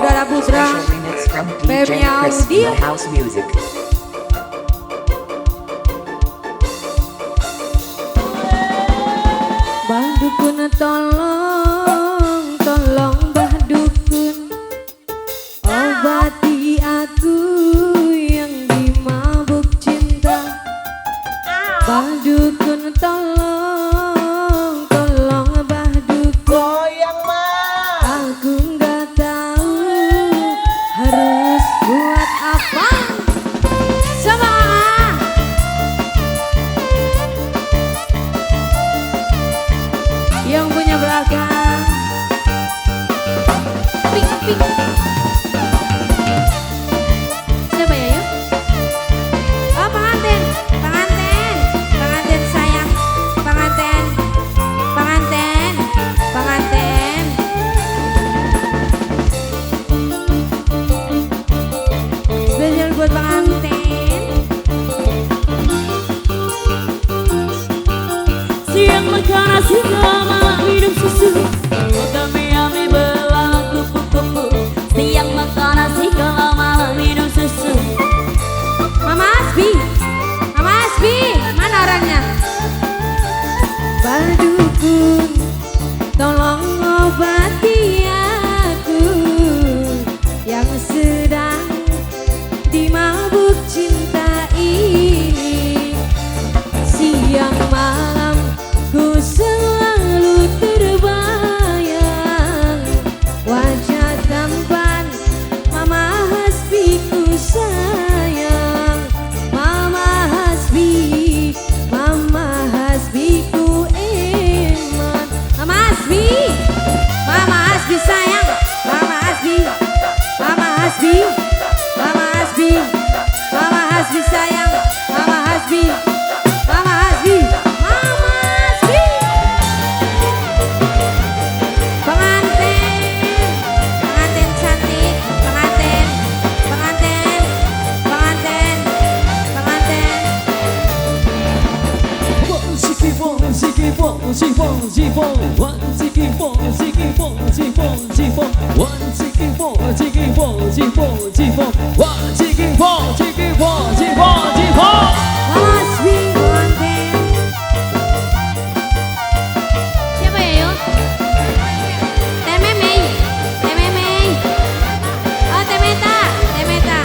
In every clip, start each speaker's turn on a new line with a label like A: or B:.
A: Yudara Putra, Pemnya Audio. Bang Dukun tolong, tolong Bah Dukun, obati aku yang dimabuk cinta. Bah Dukun tolong, tolong Bah Dukun.
B: Goyang mah.
A: Aku nggak tahu harus buat apa. Sama yang punya belakang. Ping ping. Siapa ya yuk? Oh pengantin, pengantin, pengantin sayang, pengantin, pengantin, pengantin. Spesial buat pengantin.
C: Siang makan nasi, malam minum susu, kami ame belang kupu-kupu. Siang makan nasi, malam minum susu.
A: Mama Asbi, Mama Asbi, mana orangnya? Bah Dukun, tolong obati aku yang sedang dimabuk cinta ini. Siang malam ku selalu terbayang wajah tampan Mama Hasbi ku sayang. Mama Hasbi, Mama Hasbi ku eman. Mama Hasbi, Mama Hasbi sayang. Mama Hasbi, Mama Hasbi, Mama Hasbi, Mama Hasbi sayang. Mama Hasbi, Mama Hasbi, Mama Hasbi. Pengantin, pengantin cantik, pengantin, pengantin, pengantin, pengantin. Mama Hasbi, pengantin. Siapa ya yuk? Tememe, Tememe. Oh Temeta, Temeta,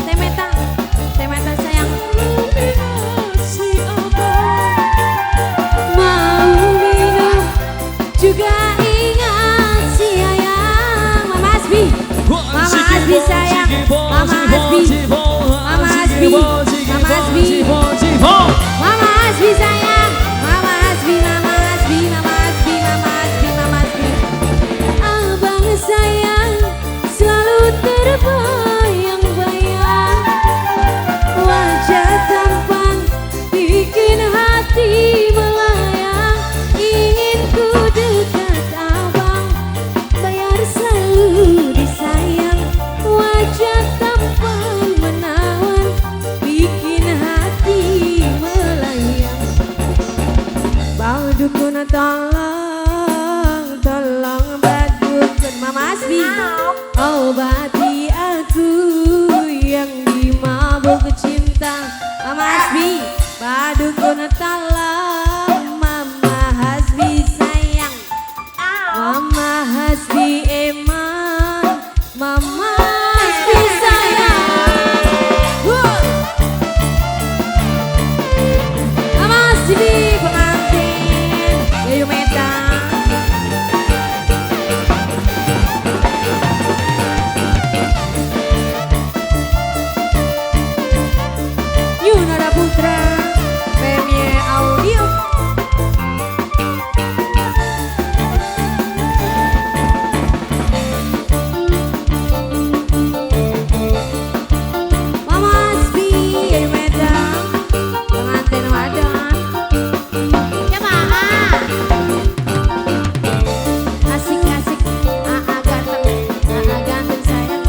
A: Temeta, Temeta sayang. Mau minum juga ingat si ayang. Mama Hasbi, Mama Hasbi sayang. Mama Hasbi, Mama Hasbi, Mama Hasbi, Mama Hasbi sayang. Mama Hasbi, Mama Hasbi, Mama Hasbi, Mama Hasbi, Mama Hasbi. Abang sayang selalu terbayang-bayang wajah tampan bikin hati melayang. Ingin ku dekat abang, bayar selalu disayang. Wajah tampan menawan bikin hati melayang. Bah Dukun tolong, tolong Bah Dukun. Mama Hasbi, obati aku yang dimabuk cinta. Mama Hasbi, Bah Dukun tolong. Mama Hasbi sayang. Mama Hasbi eman. Mama Hasbi sayang. Mama Hasbi pengantin. Yayu Meta. Yudara Putra, Pemye Audio. Mama Hasbi, Yayu Meta, pengantin wadon. Jamaah. Asik-asik, ganteng sayang.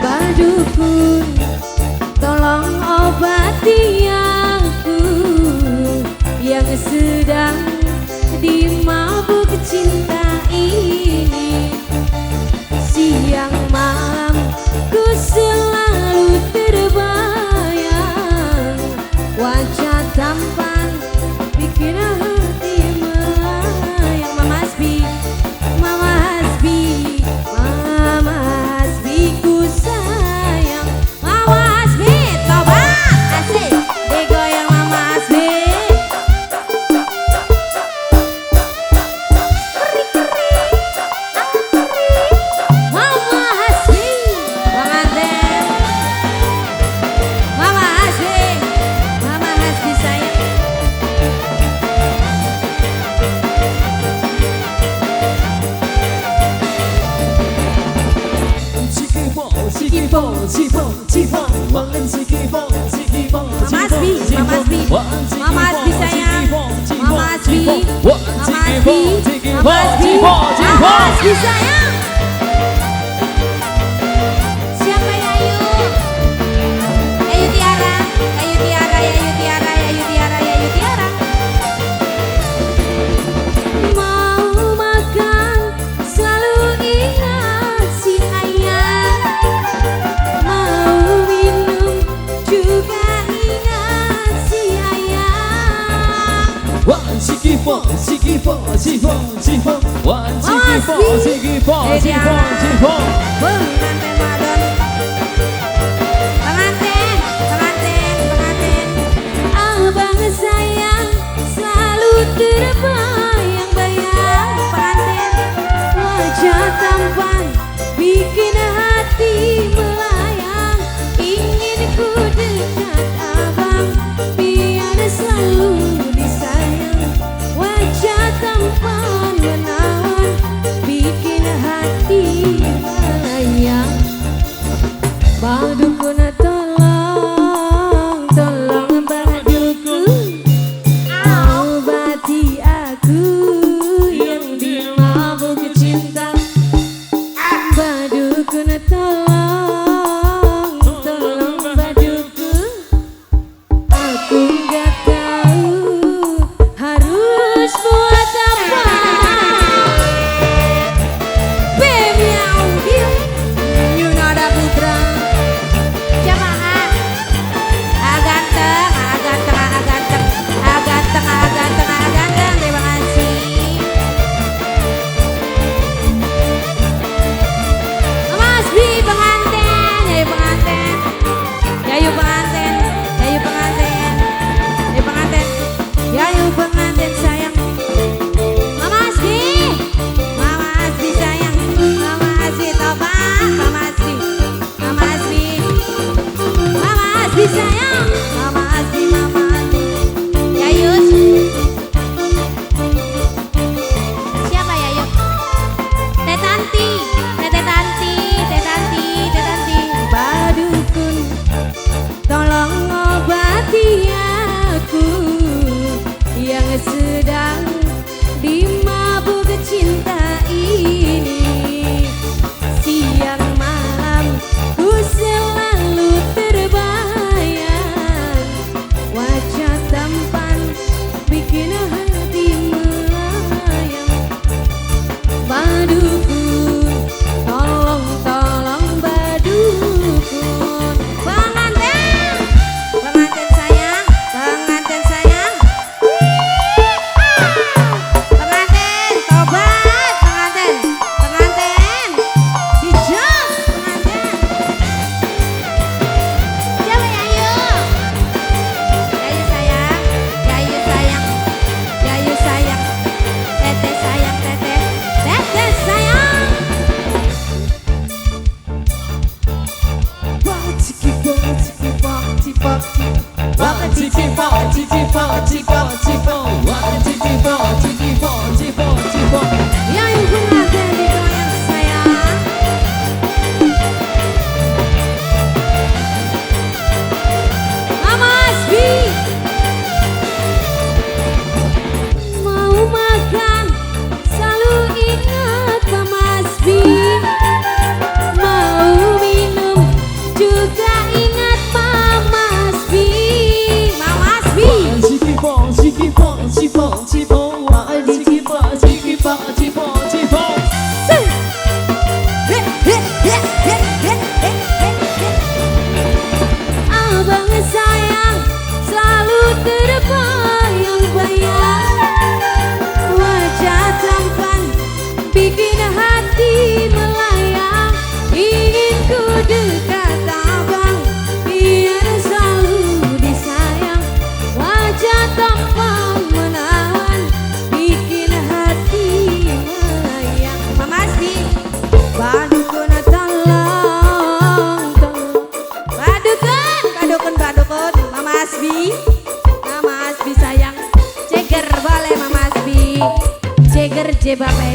A: Bah Dukun, tolong obati aku sedang dimabuk cinta ini. Siang malam ku selalu terbayang, wajah tampan bikin hati melayang. Mama Hasbi, Mama Hasbi, Mama Hasbi ku sayang. Mama Hasbi, tobat asik digoyang Mama Hasbi. Mama Hasbi, pengantin. Mama Hasbi, Mama Hasbi sayang. Mama Hasbi, Mama Hasbi, Mama Hasbi sayang. Mama Hasbi, Mama Hasbi, Mama Hasbi, Mama Hasbi sayang. Siapa ya Ayu? Ayu Tiara, Ayu Tiara, Ayu Tiara, Ayu Tiara, Ayu Tiara. Mau makan selalu ingat si ayah. Mau minum juga ingat si ayah. Pengantin madon. Pengantin, pengantin, pengantin. Abang sayang selalu terbayang-bayang. Pengantin, wajah tampan bikin hati melayang. Ingin ku dekat abang biar selalu disayang. Wajah tampan menawan bikin hati melayang. Badukun tolong, tolong badukun obati aku yang dimabuk cinta. Badukun tolong, tolong badukun. Aku nggak tahu harus buat apa. Bemiau dia, Yunada Putra. Siapa ah? Aganteng, aganteng, aganteng, aganteng, aganteng, aganteng. Terima kasih. Mama Hasbi pengantin, Yayu pengantin, Yayu pengantin, Yayu pengantin, Yayu pengantin, Yayu pengantin sayang. Mama Hasbi, Mama Hasbi sayang, Mama Hasbi tobat, Mama Hasbi, Mama Hasbi, Mama Hasbi sayang, Mama Hasbi, Mama Hasbi. Yayus, siapa Yayu? Teh Tanti, Teh Tanti, Teh Tanti, Teh Tanti. Badukun, tolong obati aku yang sedang dimabuk cinta ini. Siang malam ku selalu terbayang, wajah tampan bikin hati melayang. Badukun, tolong, tolong badukun. Pengantin, pengantin sayang, pengantin sayang. Pengantin, tobat, pengantin, pengantin. Dijos, pengantin. Siapa Yayu? Yayu sayang, Yayu sayang, Yayu sayang. Teteh sayang, teteh, teteh sayang. Yayu pengantin digoyang sayang. Mama Hasbi, mau makan selalu ingat Mama Hasbi. Mau minum juga ingat Mama Hasbi. Mama Hasbi, DJ Bape